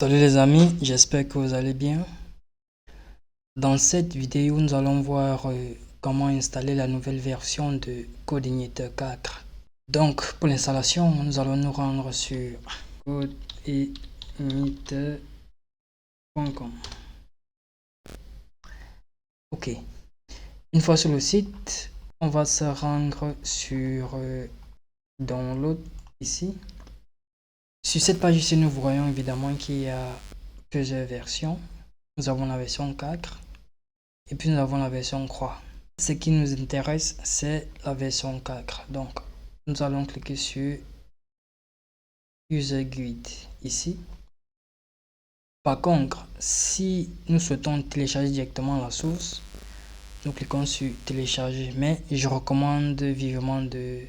Salut les amis, j'espère que vous allez bien. Dans cette vidéo, nous allons voir comment installer la nouvelle version de Codeinator 4. Donc, pour l'installation, nous allons nous rendre sur codeinator.com. Ok, une fois sur le site, on va se rendre sur Download ici. Sur cette page ici, nous voyons évidemment qu'il y a plusieurs versions. Nous avons la version 4. Et puis nous avons la version croix. Ce qui nous intéresse, c'est la version 4. Donc, nous allons cliquer sur User Guide ici. Par contre, si nous souhaitons télécharger directement la source, nous cliquons sur télécharger. Mais je recommande vivement de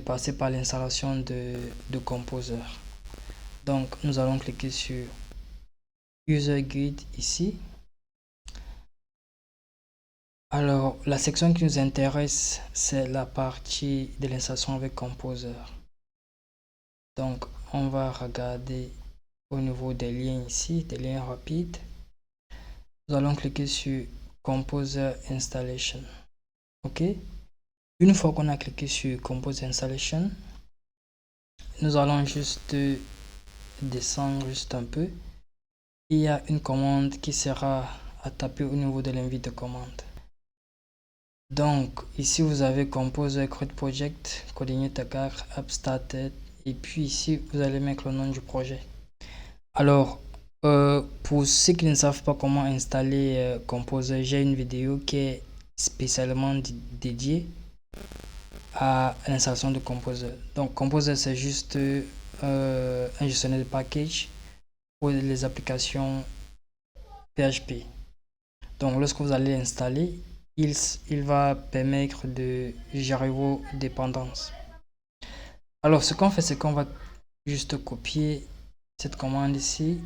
passer par l'installation de Composer. Donc, nous allons cliquer sur User Guide ici. Alors, la section qui nous intéresse, c'est la partie de l'installation avec Composer. Donc, on va regarder au niveau des liens ici, des liens rapides. Nous allons cliquer sur Composer Installation. OK. Une fois qu'on a cliqué sur Composer Installation, nous allons juste descendre juste un peu. Il y a une commande qui sera à taper au niveau de l'invite de commande. Donc, ici, vous avez Composer Create Project, Codeinator 4, App Started. Et puis ici, vous allez mettre le nom du projet. Alors, pour ceux qui ne savent pas comment installer Composer, j'ai une vidéo qui est spécialement dédiée à l'installation de Composer. Donc, Composer, c'est juste un gestionnaire de package pour les applications PHP. Donc, lorsque vous allez l'installer, il va permettre de gérer vos dépendances. Alors, ce qu'on fait, c'est qu'on va juste copier cette commande ici.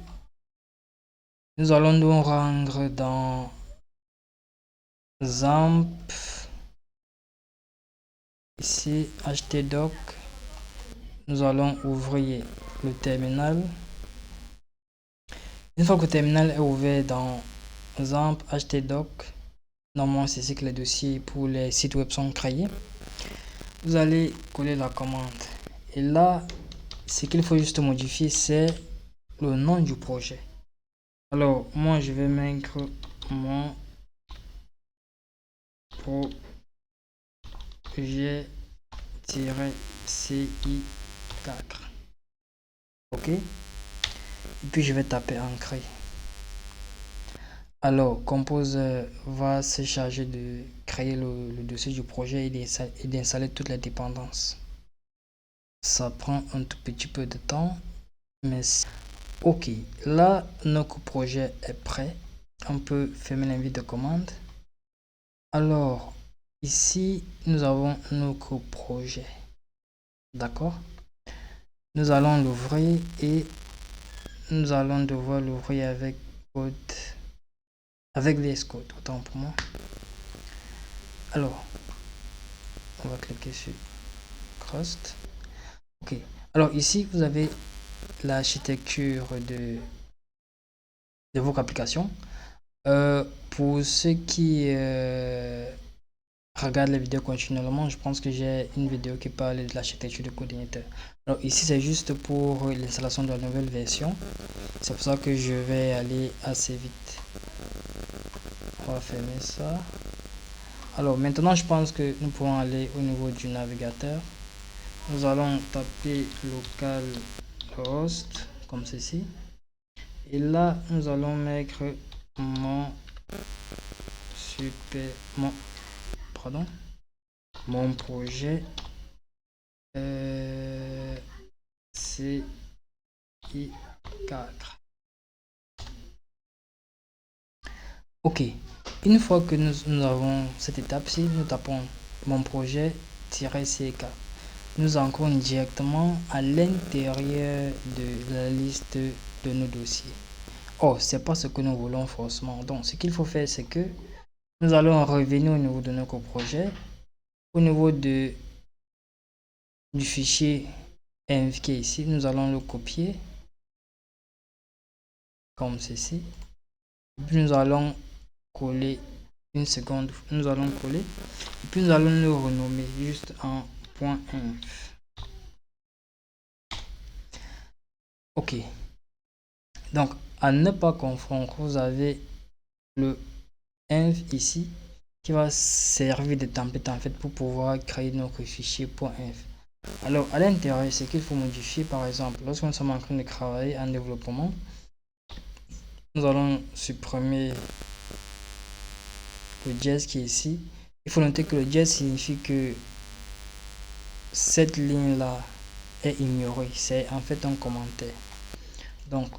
Nous allons nous rendre dans XAMPP, ici htdoc. Nous allons ouvrir le terminal. Une fois que le terminal est ouvert dans XAMPP htdoc, normalement c'est ici que les dossiers pour les sites web sont créés. Vous allez coller la commande. Et là, ce qu'il faut juste modifier, c'est le nom du projet. Alors, moi je vais mettre mon projet-ci4. OK. Et puis je vais taper Ancrer. Alors, Composer va se charger de créer le dossier du projet et d'installer toutes les dépendances. Ça prend un tout petit peu de temps, mais OK. Là, notre projet est prêt. On peut fermer l'invite de commande. Alors, ici, nous avons notre projet. D'accord? Nous allons l'ouvrir et nous allons devoir l'ouvrir avec VS Code, autant pour moi. Alors, on va cliquer sur Crust. OK. Alors ici, vous avez l'architecture de votre application. Pour ceux qui regardent les vidéos continuellement, je pense que j'ai une vidéo qui parle de l'architecture de Codeinator. Alors ici, c'est juste pour l'installation de la nouvelle version. C'est pour ça que je vais aller assez vite. On va fermer ça. Alors maintenant, je pense que nous pouvons aller au niveau du navigateur. Nous allons taper localhost comme ceci. Et là, nous allons mettre mon projet CI4. OK. Une fois que nous avons cette étape-ci, nous tapons mon projet-CK. Nous entrons directement à l'intérieur de la liste de nos dossiers. Oh, c'est pas ce que nous voulons forcément. Donc, ce qu'il faut faire, c'est que nous allons revenir au niveau de notre projet, au niveau du fichier MVK ici, nous allons le copier comme ceci. Puis nous allons coller une seconde, nous allons coller et puis nous allons le renommer juste en .inf. Ok, donc à ne pas confondre, vous avez le inf ici qui va servir de template en fait pour pouvoir créer notre fichier .inf. Alors à l'intérieur, ce qu'il faut modifier, par exemple, lorsque nous sommes en train de travailler en développement, nous allons supprimer le JS qui est ici. Il faut noter que le JS signifie que cette ligne là est ignorée, c'est en fait un commentaire. Donc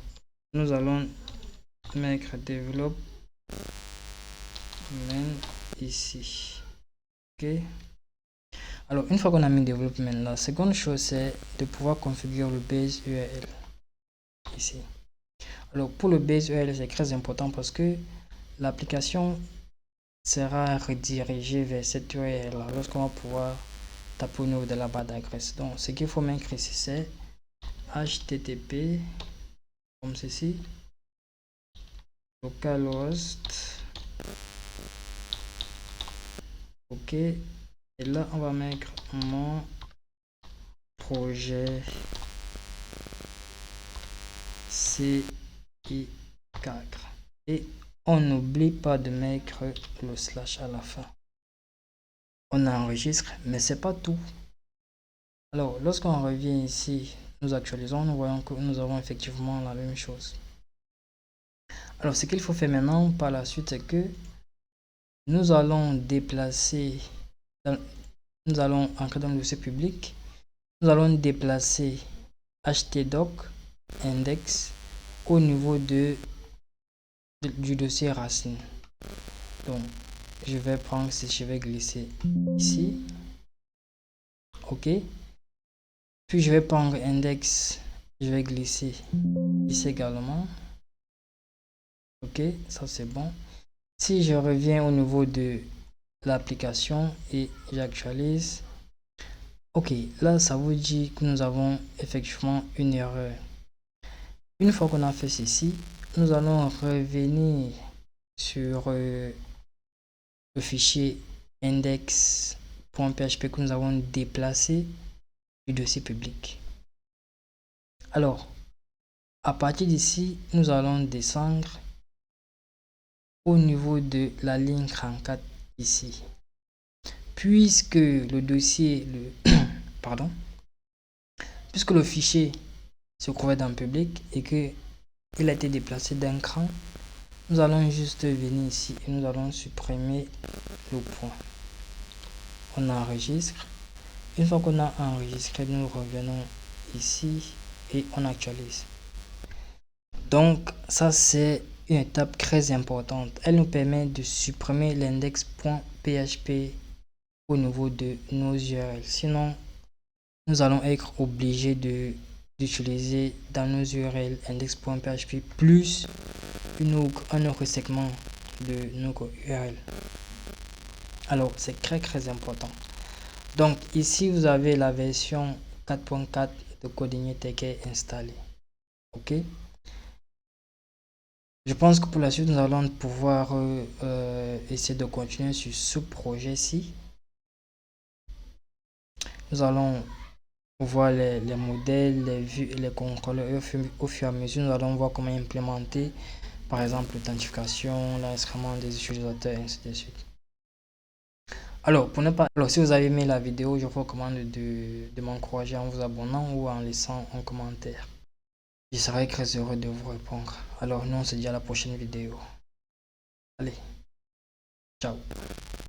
nous allons mettre development ici. Ok, alors une fois qu'on a mis development, la seconde chose c'est de pouvoir configurer le base URL ici. Alors pour le base URL c'est très important parce que l'application sera redirigée vers cette URL lorsqu'on va pouvoir taper au niveau de la barre d'adresse. Donc ce qu'il faut mettre ici c'est http comme ceci, localhost, ok, et là on va mettre mon projet CI4 et on n'oublie pas de mettre le slash à la fin. On enregistre, mais c'est pas tout. Alors lorsqu'on revient ici, nous actualisons, nous voyons que nous avons effectivement la même chose. Alors ce qu'il faut faire maintenant par la suite, c'est que nous allons déplacer, nous allons entrer dans le dossier public, nous allons déplacer htdoc index au niveau du dossier racine. Donc je vais prendre, si je vais glisser ici, ok, puis je vais prendre index, je vais glisser ici également, ok, ça c'est bon. Si je reviens au niveau de l'application et j'actualise, ok, là ça vous dit que nous avons effectivement une erreur. Une fois qu'on a fait ceci, nous allons revenir sur le fichier index.php que nous avons déplacé du dossier public. Alors à partir d'ici, nous allons descendre au niveau de la ligne 34 ici, puisque le dossier pardon, puisque le fichier se trouvait dans le public et que il a été déplacé d'un cran, nous allons juste venir ici et nous allons supprimer le point. On enregistre. Une fois qu'on a enregistré, nous revenons ici et on actualise. Donc ça c'est une étape très importante. Elle nous permet de supprimer l'index.php au niveau de nos URL. Sinon, nous allons être obligés d'utiliser dans nos URL index.php plus un autre segment de nos URL. Alors, c'est très important. Donc, ici, vous avez la version 4.4 de Codeigniter qui est installée. Ok. Je pense que pour la suite, nous allons pouvoir essayer de continuer sur ce projet-ci. Nous allons voir les modèles, les vues et les contrôleurs. Au fur et à mesure, nous allons voir comment implémenter, par exemple, l'authentification, l'enregistrement des utilisateurs, et ainsi de suite. Alors, si vous avez aimé la vidéo, je vous recommande de m'encourager en vous abonnant ou en laissant un commentaire. Je serai très heureux de vous répondre. Alors, nous on se dit à la prochaine vidéo. Allez, ciao.